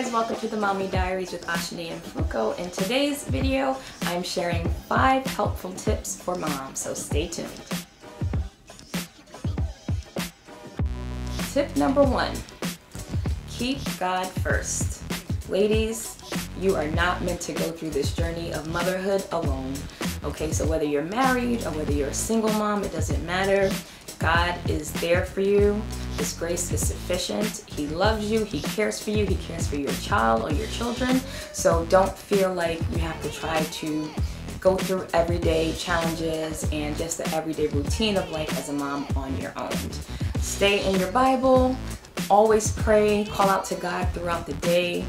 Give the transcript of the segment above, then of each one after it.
guys, welcome to the Mommy Diaries with Ashani Mfuko. In today's video, I'm sharing 5 helpful tips for moms, so stay tuned. Tip number 1, keep God first. Ladies, you are not meant to go through this journey of motherhood alone. Okay, so whether you're married or whether you're a single mom, it doesn't matter. God is there for you. His grace is sufficient. He loves you. He cares for you. He cares for your child or your children. So don't feel like you have to try to go through everyday challenges and just the everyday routine of life as a mom on your own. Stay in your Bible. Always pray. Call out to God throughout the day,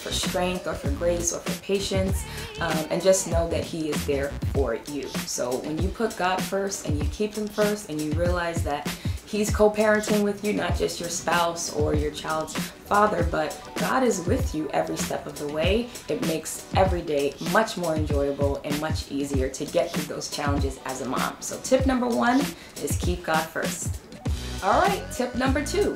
for strength or for grace or for patience, and just know that He is there for you. So when you put God first and you keep Him first and you realize that He's co-parenting with you, not just your spouse or your child's father, but God is with you every step of the way. It makes every day much more enjoyable and much easier to get through those challenges as a mom. So tip number 1 is keep God first. All right, tip number 2,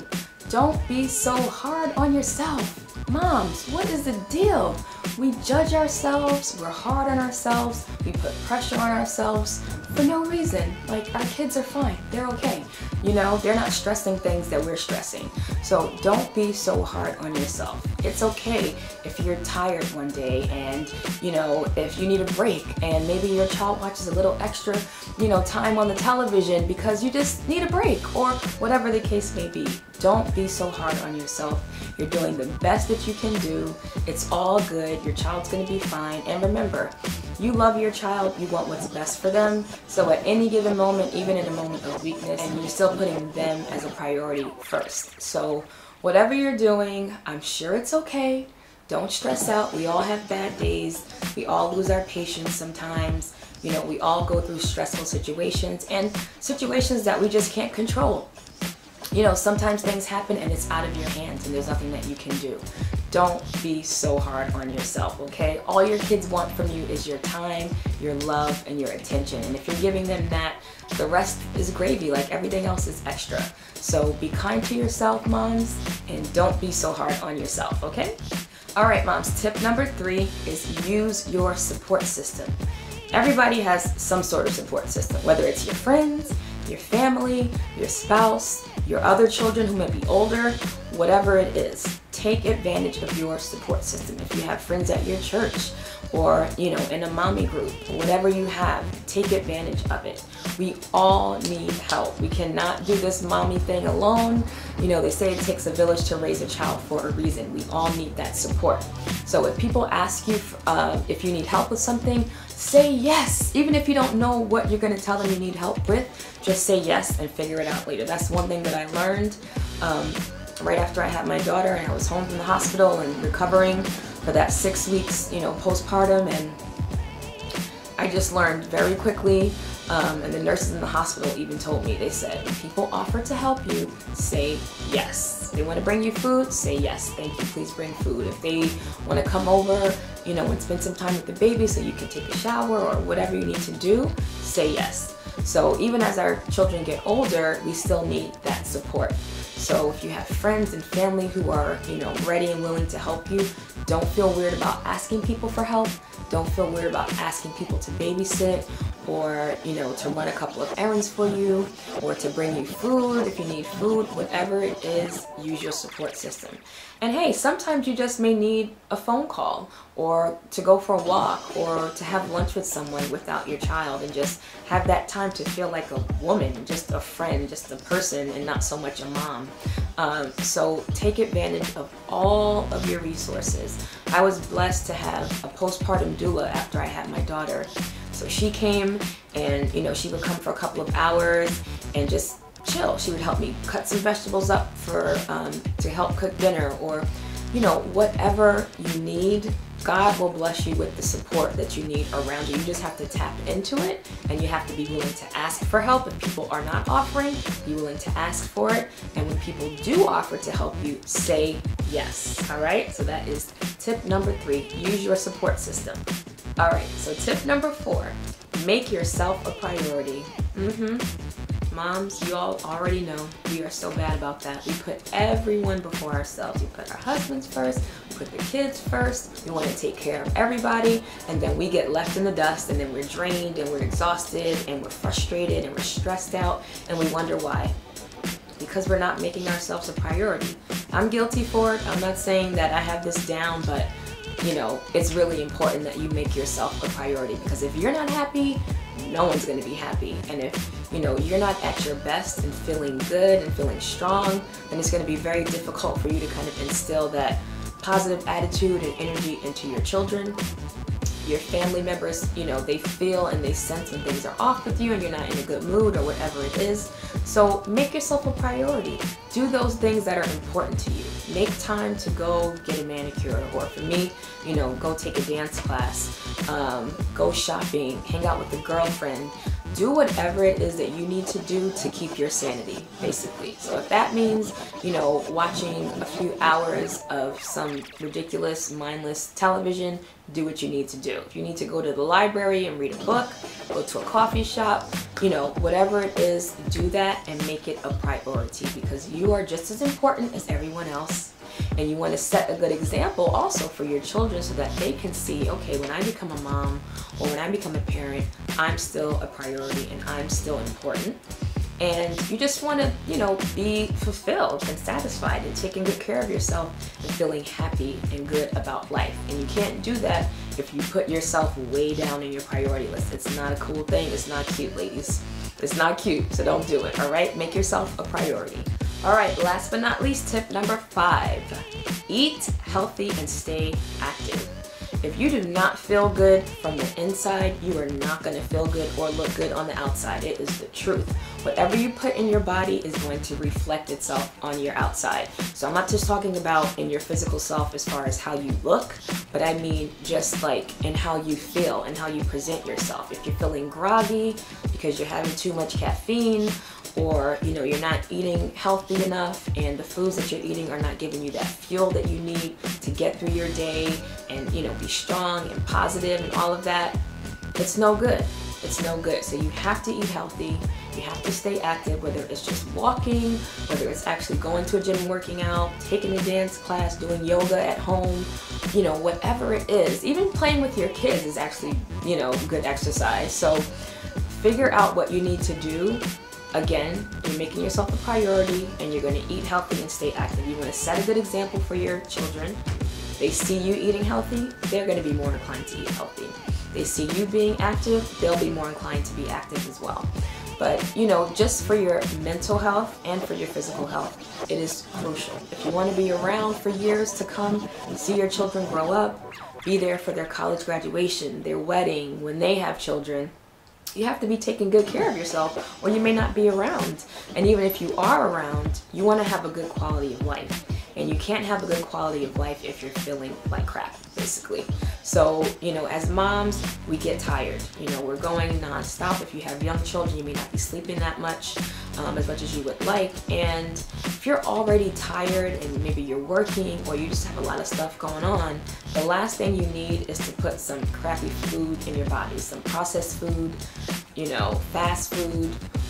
don't be so hard on yourself. Moms, what is the deal? We judge ourselves, we're hard on ourselves, we put pressure on ourselves for no reason. Like, our kids are fine, they're okay. They're not stressing things that we're stressing. So don't be so hard on yourself. It's okay if you're tired one day and, if you need a break and maybe your child watches a little extra, time on the television because you just need a break or whatever the case may be. Don't be so hard on yourself. You're doing the best that you can do. It's all good. Your child's going to be fine. And remember, you love your child. You want what's best for them. So at any given moment, even in a moment of weakness, and you're still putting them as a priority first. So whatever you're doing, I'm sure it's okay. Don't stress out. We all have bad days. We all lose our patience sometimes. We all go through stressful situations and situations that we just can't control. Sometimes things happen and it's out of your hands and there's nothing that you can do. Don't be so hard on yourself, okay? All your kids want from you is your time, your love, and your attention. And if you're giving them that, the rest is gravy, like everything else is extra. So be kind to yourself, moms, and don't be so hard on yourself, okay? All right, moms, tip number 3 is use your support system. Everybody has some sort of support system, whether it's your friends, your family, your spouse, your other children who may be older, whatever it is. Take advantage of your support system. If you have friends at your church or, in a mommy group, whatever you have, take advantage of it. We all need help. We cannot do this mommy thing alone. They say it takes a village to raise a child for a reason. We all need that support. So if people ask you if you need help with something, say yes. Even if you don't know what you're going to tell them you need help with, just say yes and figure it out later. That's one thing that I learned right after I had my daughter and I was home from the hospital and recovering for that 6 weeks, postpartum, and I just learned very quickly, and the nurses in the hospital even told me, they said, when people offer to help you, say yes. If they want to bring you food, say yes. Thank you, please bring food. If they want to come over, and spend some time with the baby so you can take a shower or whatever you need to do, say yes. So even as our children get older, we still need that support. So if you have friends and family who are, ready and willing to help you, don't feel weird about asking people for help. Don't feel weird about asking people to babysit or, to run a couple of errands for you or to bring you food if you need food. Whatever it is, use your support system. And hey, sometimes you just may need a phone call or to go for a walk or to have lunch with someone without your child and just have that time to feel like a woman, just a friend, just a person, and not so much a mom. So take advantage of all of your resources. I was blessed to have a postpartum doula after I had my daughter. So she came and, she would come for a couple of hours and just chill. She would help me cut some vegetables up to help cook dinner or, whatever you need. God will bless you with the support that you need around you. You just have to tap into it and you have to be willing to ask for help. If people are not offering, be willing to ask for it. And when people do offer to help you, say yes. All right, so that is tip number 3, use your support system. All right, so tip number 4, make yourself a priority. Moms, you all already know we are so bad about that. We put everyone before ourselves. We put our husbands first, we put the kids first, we want to take care of everybody, and then we get left in the dust, and then we're drained, and we're exhausted, and we're frustrated, and we're stressed out, and we wonder why. Because we're not making ourselves a priority. I'm guilty for it. I'm not saying that I have this down, but you know, it's really important that you make yourself a priority, because if you're not happy, no one's going to be happy. And if, you know, you're not at your best and feeling good and feeling strong, then it's going to be very difficult for you to kind of instill that positive attitude and energy into your children. Your family members, you know, they feel and they sense when things are off with you and you're not in a good mood or whatever it is. So make yourself a priority. Do those things that are important to you. Make time to go get a manicure, or for me, you know, go take a dance class, go shopping, hang out with a girlfriend. Do whatever it is that you need to do to keep your sanity, basically. So if that means, you know, watching a few hours of some ridiculous, mindless television, do what you need to do. If you need to go to the library and read a book, go to a coffee shop, you know, whatever it is, do that and make it a priority, because you are just as important as everyone else. And you want to set a good example also for your children, so that they can see, okay, when I become a mom or when I become a parent, I'm still a priority and I'm still important. And you just want to, you know, be fulfilled and satisfied and taking good care of yourself and feeling happy and good about life. And you can't do that if you put yourself way down in your priority list. It's not a cool thing. It's not cute, ladies. It's not cute, so don't do it, all right? Make yourself a priority. All right, last but not least, tip number 5, eat healthy and stay active. If you do not feel good from the inside, you are not going to feel good or look good on the outside. It is the truth. Whatever you put in your body is going to reflect itself on your outside. So I'm not just talking about in your physical self as far as how you look, but I mean just like in how you feel and how you present yourself. If you're feeling groggy because you're having too much caffeine, or you know, you're not eating healthy enough and the foods that you're eating are not giving you that fuel that you need to get through your day and, you know, be strong and positive and all of that, it's no good. It's no good. So you have to eat healthy. You have to stay active, whether it's just walking, whether it's actually going to a gym and working out, taking a dance class, doing yoga at home, you know, whatever it is. Even playing with your kids is actually, you know, good exercise. So figure out what you need to do. Again, you're making yourself a priority and you're going to eat healthy and stay active. You want to set a good example for your children. They see you eating healthy, they're going to be more inclined to eat healthy. They see you being active, they'll be more inclined to be active as well. But, you know, just for your mental health and for your physical health, it is crucial. If you want to be around for years to come and see your children grow up, be there for their college graduation, their wedding, when they have children, you have to be taking good care of yourself or you may not be around. And even if you are around, you want to have a good quality of life. And you can't have a good quality of life if you're feeling like crap, basically. So, you know, as moms, we get tired. You know, we're going nonstop. If you have young children, you may not be sleeping that much as you would like. And if you're already tired and maybe you're working or you just have a lot of stuff going on, the last thing you need is to put some crappy food in your body, some processed food, you know, fast food,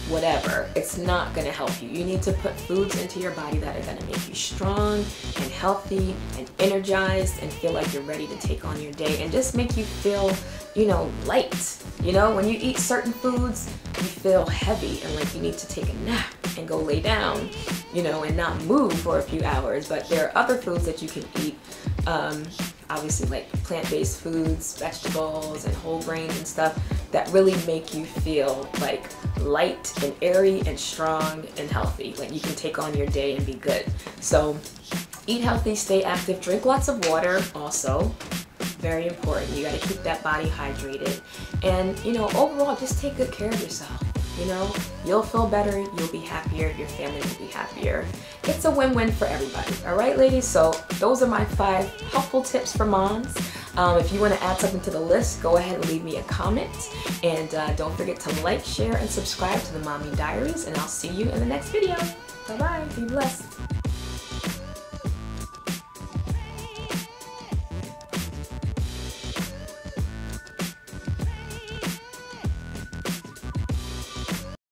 whatever. It's not going to help you. You need to put foods into your body that are going to make you strong and healthy and energized and feel like you're ready to take on your day and just make you feel, you know, light. You know, when you eat certain foods, you feel heavy and like you need to take a nap and go lay down, you know, and not move for a few hours. But there are other foods that you can eat, obviously like plant-based foods, vegetables and whole grains and stuff that really make you feel like light and airy and strong and healthy. Like you can take on your day and be good. So eat healthy, stay active, drink lots of water also. Very important. You got to keep that body hydrated. And, you know, overall, just take good care of yourself. You know, you'll feel better, you'll be happier, your family will be happier. It's a win-win for everybody. All right, ladies? So those are my 5 helpful tips for moms. If you want to add something to the list, go ahead and leave me a comment. And don't forget to like, share, and subscribe to the Mommy Diaries. And I'll see you in the next video. Bye-bye. Be blessed.